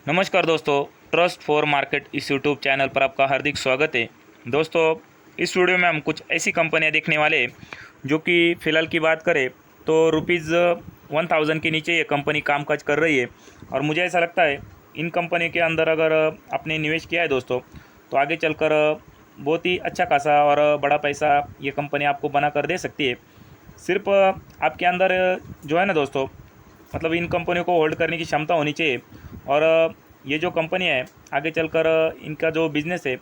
नमस्कार दोस्तों, trust for market इस यूट्यूब चैनल पर आपका हार्दिक स्वागत है। दोस्तों, इस वीडियो में हम कुछ ऐसी कंपनियां देखने वाले हैं जो कि फ़िलहाल की बात करें तो ₹1000 के नीचे ये कंपनी कामकाज कर रही है। और मुझे ऐसा लगता है इन कंपनी के अंदर अगर आपने निवेश किया है दोस्तों, तो आगे चलकर बहुत ही अच्छा खासा और बड़ा पैसा ये कंपनी आपको बना कर दे सकती है। सिर्फ आपके अंदर जो है ना दोस्तों, मतलब इन कंपनियों को होल्ड करने की क्षमता होनी चाहिए। और ये जो कंपनी है आगे चलकर इनका जो बिज़नेस है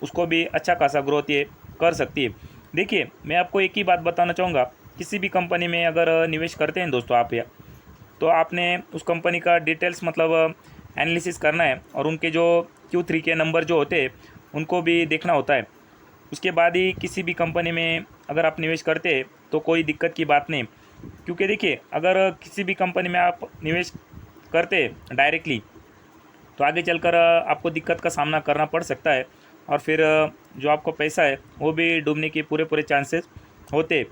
उसको भी अच्छा खासा ग्रोथ ये कर सकती है। देखिए, मैं आपको एक ही बात बताना चाहूँगा, किसी भी कंपनी में अगर निवेश करते हैं दोस्तों आप, या तो आपने उस कंपनी का डिटेल्स मतलब एनालिसिस करना है और उनके जो Q3 के नंबर जो होते हैं उनको भी देखना होता है। उसके बाद ही किसी भी कंपनी में अगर आप निवेश करते हैं तो कोई दिक्कत की बात नहीं। क्योंकि देखिए, अगर किसी भी कंपनी में आप निवेश करते डायरेक्टली तो आगे चलकर आपको दिक्कत का सामना करना पड़ सकता है और फिर जो आपको पैसा है वो भी डूबने के पूरे पूरे चांसेस होते।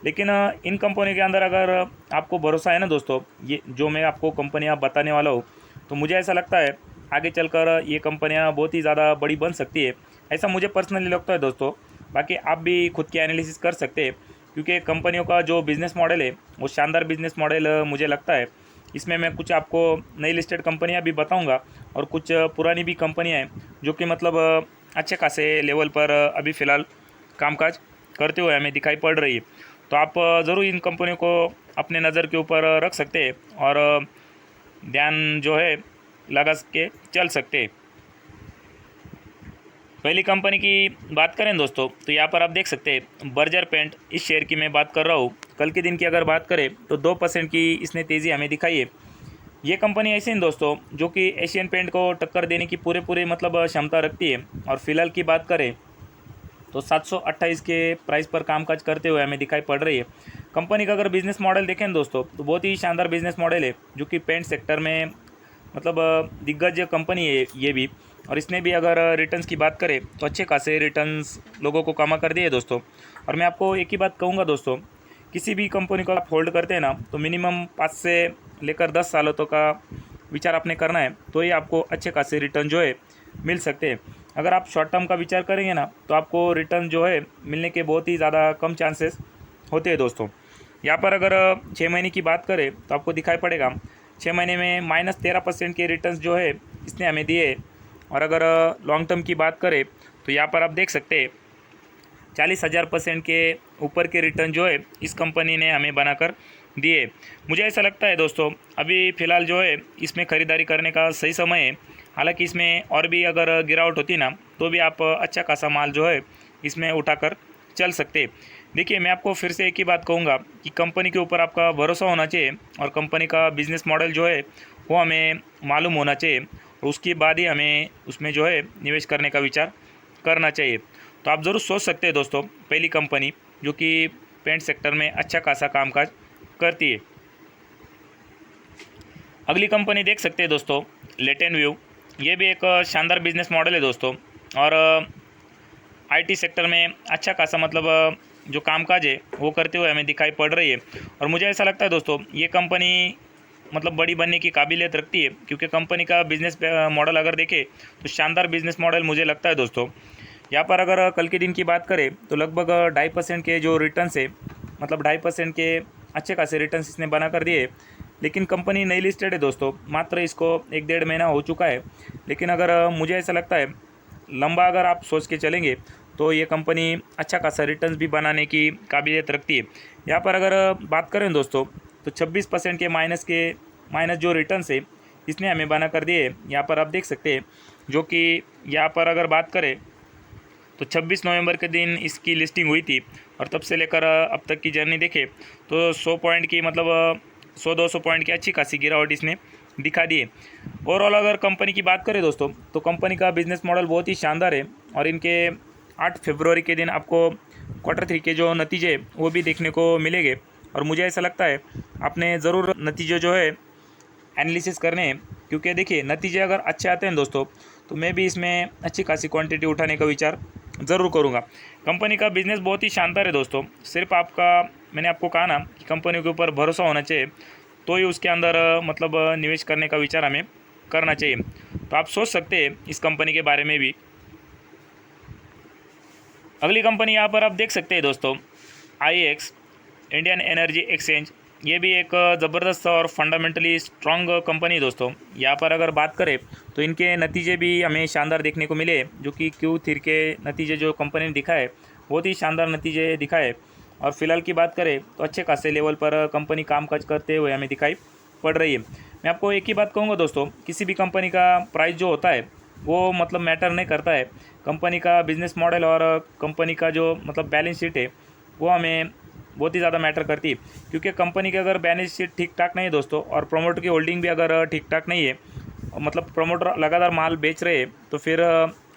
लेकिन इन कंपनी के अंदर अगर आपको भरोसा है ना दोस्तों, ये जो मैं आपको कंपनियां बताने वाला हूँ, तो मुझे ऐसा लगता है आगे चलकर ये कंपनियां बहुत ही ज़्यादा बड़ी बन सकती है। ऐसा मुझे पर्सनली लगता है दोस्तों। बाकी आप भी खुद की एनालिसिस कर सकते हैं, क्योंकि कंपनियों का जो बिज़नेस मॉडल है वो शानदार बिज़नेस मॉडल मुझे लगता है। इसमें मैं कुछ आपको नई लिस्टेड कंपनियां भी बताऊंगा और कुछ पुरानी भी कंपनियां हैं जो कि मतलब अच्छे खासे लेवल पर अभी फ़िलहाल कामकाज करते हुए हमें दिखाई पड़ रही है। तो आप ज़रूर इन कंपनियों को अपने नज़र के ऊपर रख सकते हैं और ध्यान जो है लगा के चल सकते हैं। पहली कंपनी की बात करें दोस्तों, तो यहाँ पर आप देख सकते हैं बर्जर पेंट, इस शेयर की मैं बात कर रहा हूँ। कल के दिन की अगर बात करें तो 2% की इसने तेज़ी हमें दिखाई है। ये कंपनी ऐसी है दोस्तों जो कि एशियन पेंट को टक्कर देने की पूरे पूरे मतलब क्षमता रखती है। और फिलहाल की बात करें तो 728 के प्राइस पर कामकाज करते हुए हमें दिखाई पड़ रही है। कंपनी का अगर बिज़नेस मॉडल देखें दोस्तों, तो बहुत ही शानदार बिज़नेस मॉडल है जो कि पेंट सेक्टर में मतलब दिग्गज कंपनी है ये भी। और इसने भी अगर रिटर्न्स की बात करें तो अच्छे खासे रिटर्न्स लोगों को कमा कर दिए दोस्तों। और मैं आपको एक ही बात कहूँगा दोस्तों, किसी भी कंपनी को आप होल्ड करते हैं ना, तो मिनिमम 5 से लेकर 10 सालों तक का विचार आपने करना है, तो ये आपको अच्छे खासे रिटर्न जो है मिल सकते हैं। अगर आप शॉर्ट टर्म का विचार करेंगे ना, तो आपको रिटर्न जो है मिलने के बहुत ही ज़्यादा कम चांसेस होते हैं दोस्तों। यहाँ पर अगर 6 महीने की बात करें तो आपको दिखाई पड़ेगा 6 महीने में -13% के रिटर्न्स जो है इसने हमें दिए। और अगर लॉन्ग टर्म की बात करें तो यहाँ पर आप देख सकते हैं 40,000% के ऊपर के रिटर्न जो है इस कंपनी ने हमें बनाकर दिए। मुझे ऐसा लगता है दोस्तों, अभी फ़िलहाल जो है इसमें ख़रीदारी करने का सही समय है। हालांकि इसमें और भी अगर गिरावट होती ना, तो भी आप अच्छा खासा माल जो है इसमें उठाकर चल सकते। देखिए, मैं आपको फिर से एक ही बात कहूँगा कि कंपनी के ऊपर आपका भरोसा होना चाहिए और कंपनी का बिज़नेस मॉडल जो है वो हमें मालूम होना चाहिए, और उसके बाद ही हमें उसमें जो है निवेश करने का विचार करना चाहिए। तो आप ज़रूर सोच सकते हैं दोस्तों, पहली कंपनी जो कि पेंट सेक्टर में अच्छा खासा कामकाज करती है। अगली कंपनी देख सकते हैं दोस्तों, लेटेन व्यू। ये भी एक शानदार बिजनेस मॉडल है दोस्तों। और आईटी सेक्टर में अच्छा खासा मतलब जो कामकाज है वो करते हुए हमें दिखाई पड़ रही है। और मुझे ऐसा लगता है दोस्तों, ये कंपनी मतलब बड़ी बनने की काबिलियत रखती है, क्योंकि कंपनी का बिज़नेस मॉडल अगर देखें तो शानदार बिज़नेस मॉडल मुझे लगता है दोस्तों। यहाँ पर अगर कल के दिन की बात करें तो लगभग 2.5% के जो रिटर्न्स है, मतलब 2.5% के अच्छे खासे रिटर्न्स इसने बना कर दिए। लेकिन कंपनी नई लिस्टेड है दोस्तों, मात्र इसको 1-1.5 महीना हो चुका है। लेकिन अगर मुझे ऐसा लगता है लंबा अगर आप सोच के चलेंगे तो ये कंपनी अच्छा खासा रिटर्न्स भी बनाने की काबिलियत रखती है। यहाँ पर अगर बात करें दोस्तों, तो 26% के माइनस जो रिटर्न्स है इसने हमें बना कर दिए। यहाँ पर आप देख सकते हैं, जो कि यहाँ पर अगर बात करें तो 26 नवंबर के दिन इसकी लिस्टिंग हुई थी, और तब से लेकर अब तक की जर्नी देखें तो 100 पॉइंट की मतलब 100-200 पॉइंट की अच्छी खासी गिरावट इसने दिखा दी है। ओवरऑल अगर कंपनी की बात करें दोस्तों, तो कंपनी का बिज़नेस मॉडल बहुत ही शानदार है। और इनके 8 फरवरी के दिन आपको Q3 के जो नतीजे वो भी देखने को मिलेंगे। और मुझे ऐसा लगता है आपने ज़रूर नतीजे जो है एनालिसिस करने हैं, क्योंकि देखिए नतीजे अगर अच्छे आते हैं दोस्तों, तो मैं भी इसमें अच्छी खासी क्वांटिटी उठाने का विचार ज़रूर करूँगा। कंपनी का बिज़नेस बहुत ही शानदार है दोस्तों। सिर्फ आपका, मैंने आपको कहा ना कि कंपनी के ऊपर भरोसा होना चाहिए, तो ही उसके अंदर मतलब निवेश करने का विचार हमें करना चाहिए। तो आप सोच सकते हैं इस कंपनी के बारे में भी। अगली कंपनी यहाँ पर आप देख सकते हैं दोस्तों, IEX, इंडियन एनर्जी एक्सचेंज। ये भी एक ज़बरदस्त और फंडामेंटली स्ट्रॉन्ग कंपनी है दोस्तों। यहाँ पर अगर बात करें तो इनके नतीजे भी हमें शानदार देखने को मिले, जो कि Q3 के नतीजे जो कंपनी ने दिखाए बहुत ही शानदार नतीजे दिखाए। और फिलहाल की बात करें तो अच्छे खासे लेवल पर कंपनी कामकाज करते हुए हमें दिखाई पड़ रही है। मैं आपको एक ही बात कहूँगा दोस्तों, किसी भी कंपनी का प्राइस जो होता है वो मतलब मैटर नहीं करता है। कंपनी का बिजनेस मॉडल और कंपनी का जो मतलब बैलेंस शीट है वो हमें बहुत ही ज़्यादा मैटर करती है। क्योंकि कंपनी की अगर बैलेंस शीट ठीक ठाक नहीं है दोस्तों, और प्रमोटर की होल्डिंग भी अगर ठीक ठाक नहीं है, मतलब प्रमोटर लगातार माल बेच रहे हैं, तो फिर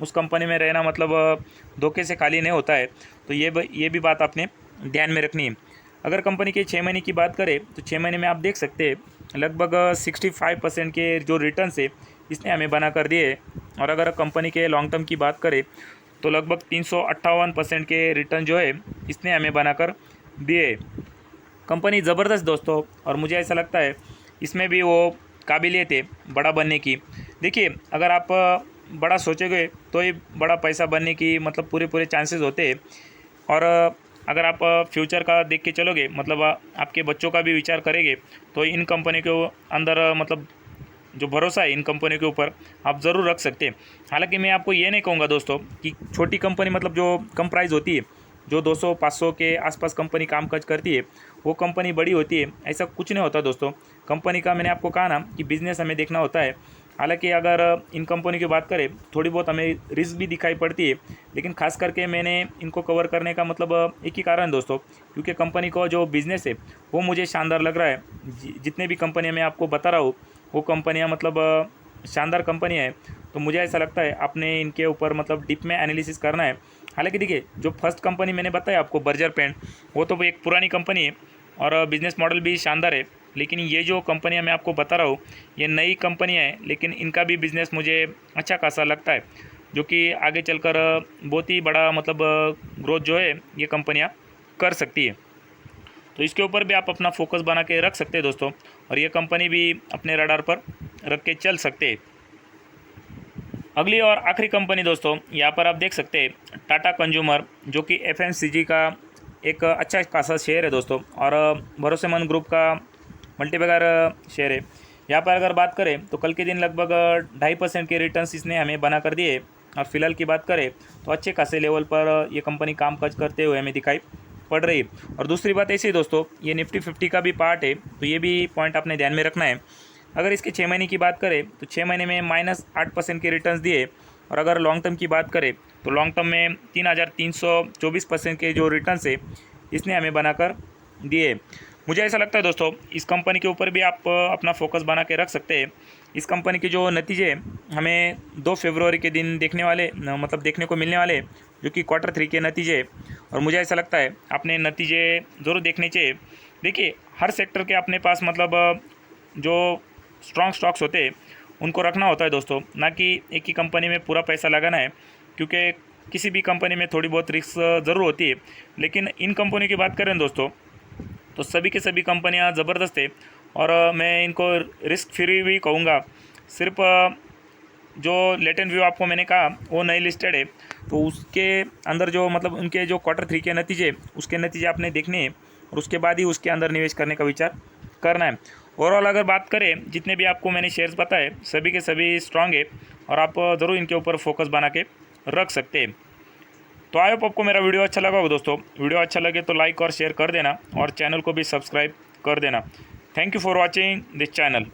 उस कंपनी में रहना मतलब धोखे से खाली नहीं होता है। तो ये भी बात आपने ध्यान में रखनी है। अगर कंपनी के 6 महीने की बात करें तो 6 महीने में आप देख सकते हैं लगभग 65% के जो रिटर्न है इसने हमें बना कर दिए। और अगर कंपनी के लॉन्ग टर्म की बात करें तो लगभग 358% के रिटर्न जो है इसने हमें बनाकर दिए। कंपनी ज़बरदस्त दोस्तों, और मुझे ऐसा लगता है इसमें भी वो काबिलियत है बड़ा बनने की। देखिए, अगर आप बड़ा सोचोगे तो ही बड़ा पैसा बनने की मतलब पूरे चांसेस होते हैं। और अगर आप फ्यूचर का देख के चलोगे, मतलब आपके बच्चों का भी विचार करेंगे, तो इन कंपनी के अंदर मतलब जो भरोसा है इन कंपनी के ऊपर आप ज़रूर रख सकते हैं। हालांकि मैं आपको ये नहीं कहूँगा दोस्तों कि छोटी कंपनी मतलब जो कम प्राइस होती है, जो 200-500 के आसपास कंपनी कामकाज करती है वो कंपनी बड़ी होती है, ऐसा कुछ नहीं होता दोस्तों। कंपनी का मैंने आपको कहा ना कि बिज़नेस हमें देखना होता है। हालांकि अगर इन कंपनी की बात करें थोड़ी बहुत हमें रिस्क भी दिखाई पड़ती है, लेकिन खास करके मैंने इनको कवर करने का मतलब एक ही कारण दोस्तों, क्योंकि कंपनी का जो बिज़नेस है वो मुझे शानदार लग रहा है। जितने भी कंपनियाँ मैं आपको बता रहा हूँ वो कंपनियाँ मतलब शानदार कंपनी है। तो मुझे ऐसा लगता है आपने इनके ऊपर मतलब डीप में एनालिसिस करना है। हालांकि देखिए, जो फर्स्ट कंपनी मैंने बताया आपको बर्जर पेंट, वो तो एक पुरानी कंपनी है और बिज़नेस मॉडल भी शानदार है। लेकिन ये जो कंपनियाँ मैं आपको बता रहा हूँ ये नई कंपनियाँ हैं, लेकिन इनका भी बिज़नेस मुझे अच्छा खासा लगता है, जो कि आगे चलकर बहुत ही बड़ा मतलब ग्रोथ जो है ये कंपनियाँ कर सकती है। तो इसके ऊपर भी आप अपना फोकस बना के रख सकते हैं दोस्तों, और ये कंपनी भी अपने रडार पर रख के चल सकते हैं। अगली और आखिरी कंपनी दोस्तों, यहाँ पर आप देख सकते हैं टाटा कंज्यूमर, जो कि FMCG का एक अच्छा खासा शेयर है दोस्तों, और भरोसेमंद ग्रुप का मल्टीबैगर शेयर है। यहाँ पर अगर बात करें तो कल के दिन लगभग 2.5% के रिटर्न्स इसने हमें बना कर दिए। और फिलहाल की बात करें तो अच्छे खासे लेवल पर ये कंपनी कामकाज करते हुए हमें दिखाई पड़ रही है। और दूसरी बात ऐसी दोस्तों, ये निफ्टी 50 का भी पार्ट है, तो ये भी पॉइंट आपने ध्यान में रखना है। अगर इसके 6 महीने की बात करें तो 6 महीने में -8% के रिटर्न्स दिए। और अगर लॉन्ग टर्म की बात करें तो लॉन्ग टर्म में 3324% के जो रिटर्न्स है इसने हमें बनाकर दिए। मुझे ऐसा लगता है दोस्तों इस कंपनी के ऊपर भी आप अपना फोकस बना के रख सकते हैं। इस कंपनी के जो नतीजे हमें 2 फरवरी के दिन मतलब देखने को मिलने वाले, जो कि Q3 के नतीजे। और मुझे ऐसा लगता है आपने नतीजे ज़रूर देखने चाहिए। देखिए, हर सेक्टर के अपने पास मतलब जो स्ट्रॉन्ग स्टॉक्स होते हैं उनको रखना होता है दोस्तों, ना कि एक ही कंपनी में पूरा पैसा लगाना है। क्योंकि किसी भी कंपनी में थोड़ी बहुत रिस्क ज़रूर होती है, लेकिन इन कंपनी की बात करें दोस्तों तो सभी के सभी कंपनियां ज़बरदस्त है। और मैं इनको रिस्क फ्री भी कहूँगा। सिर्फ जो लेटेंट व्यू आपको मैंने कहा वो नई लिस्टेड है, तो उसके अंदर जो मतलब उनके जो Q3 के नतीजे, उसके नतीजे आपने देखने हैं और उसके बाद ही उसके अंदर निवेश करने का विचार करना है। ओवरऑल अगर बात करें, जितने भी आपको मैंने शेयर्स बताए सभी के सभी स्ट्रांग है, और आप ज़रूर इनके ऊपर फोकस बना के रख सकते हैं। तो आई होप आपको मेरा वीडियो अच्छा लगा हो दोस्तों। वीडियो अच्छा लगे तो लाइक और शेयर कर देना, और चैनल को भी सब्सक्राइब कर देना। Thank you for watching this channel.